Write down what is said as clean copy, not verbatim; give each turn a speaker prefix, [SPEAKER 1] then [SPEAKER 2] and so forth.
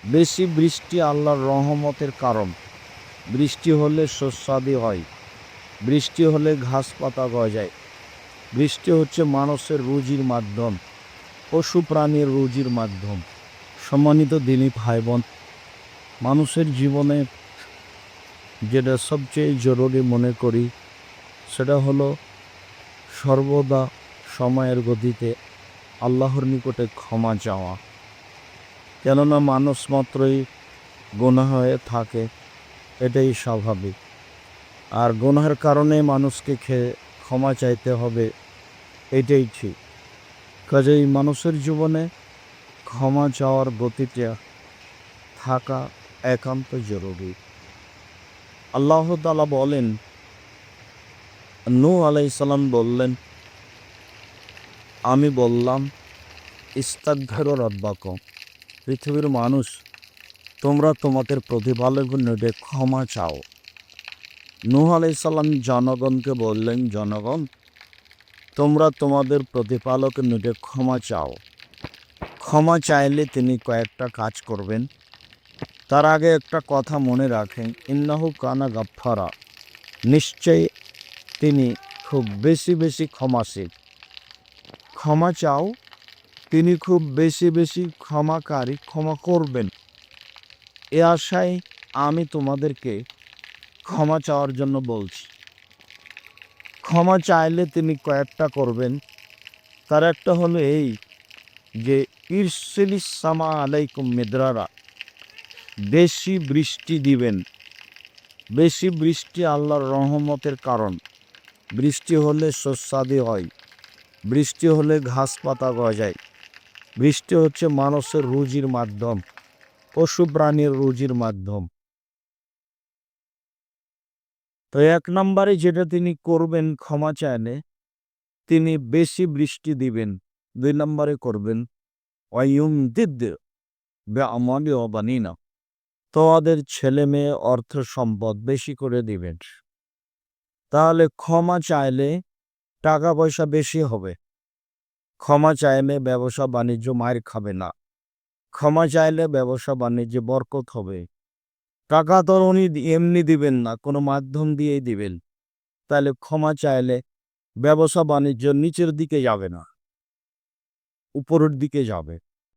[SPEAKER 1] বেশি বৃষ্টি আল্লাহর রহমতের কারণ। বৃষ্টি হলে শস্যাদি হয়, বৃষ্টি হলে ঘাস পাতা গজায়, বৃষ্টি হচ্ছে মানুষের রুজির মাধ্যম, পশু প্রাণীর রুজির মাধ্যম। সম্মানিত দিনী ভাই বোন, মানুষের জীবনে যেটা সবচেয়ে জরুরি মনে করি সেটা হলো সর্বদা সময়ের গতিতে আল্লাহর নিকটে ক্ষমা চাওয়া। কেননা মানুষ মাত্রই গুনাহ হয়ে থাকে, এটাই স্বাভাবিক। আর গুনাহের কারণে মানুষকে ক্ষমা চাইতে হবে, এটাই ঠিক। কাজেই মানুষের জীবনে ক্ষমা চাওয়ার গতিটা থাকা একান্ত জরুরি। আল্লাহ তাআলা বলেন, নূহ আলাইহিস সালাম বললেন, আমি বললাম ইস্তাগফিরু রাব্বাকুম, পৃথিবীর মানুষ তোমরা তোমাদের প্রতিপালকের নিকটে ক্ষমা চাও। নূহ আলাইহিস সালাম জনগণকে বললেন, জনগণ তোমরা তোমাদের প্রতিপালকের নিকটে ক্ষমা চাও। ক্ষমা চাইলে তিনি কয়েকটা কাজ করবেন। তার আগে একটা কথা মনে রাখেন, ইন্নাহু কানা গাফফারা, নিশ্চয়ই তিনি খুব বেশি বেশি ক্ষমাশীল। ক্ষমা চাও, তিনি খুব বেশি বেশি ক্ষমাকারী, ক্ষমা করবেন। এ আশায় আমি তোমাদেরকে ক্ষমা চাওয়ার জন্য বলছি। ক্ষমা চাইলে তিনি কয়েকটা করবেন। তার একটা হলো এই যে ইরসিলিস সামা আলাইকুম মিদরারা, বেশি বৃষ্টি দিবেন। বেশি বৃষ্টি আল্লাহর রহমতের কারণ। বৃষ্টি হলে শস্যাদি হয়, বৃষ্টি হলে ঘাস পাতা গজায়, বৃষ্টি হচ্ছে মানুষের রুজির মাধ্যম, পশু প্রাণীর রুজির মাধ্যম। তো এক নম্বরে যেটা তিনি করবেন ক্ষমা চাইলে, তিনি বেশি বৃষ্টি দিবেন। ২ নম্বরে করবেন ওয়ায়ুমদিদ বিআমওয়ালি ওয়া বানিনা, তোমাদের ছেলে মেয়ে অর্থ সম্পদ বেশি করে দিবেন। তাহলে ক্ষমা চাইলে টাকা পয়সা বেশি হবে। ক্ষমা চাইলে ব্যবসা বাণিজ্য মার খাবে না। ক্ষমা চাইলে ব্যবসা বাণিজ্যে বরকত হবে। টাকা তো উনি এমনি দিবেন না, কোনো মাধ্যম দিয়েই দিবেন। তাহলে ক্ষমা চাইলে ব্যবসা বাণিজ্য নিচের দিকে যাবে না, উপরের দিকে যাবে।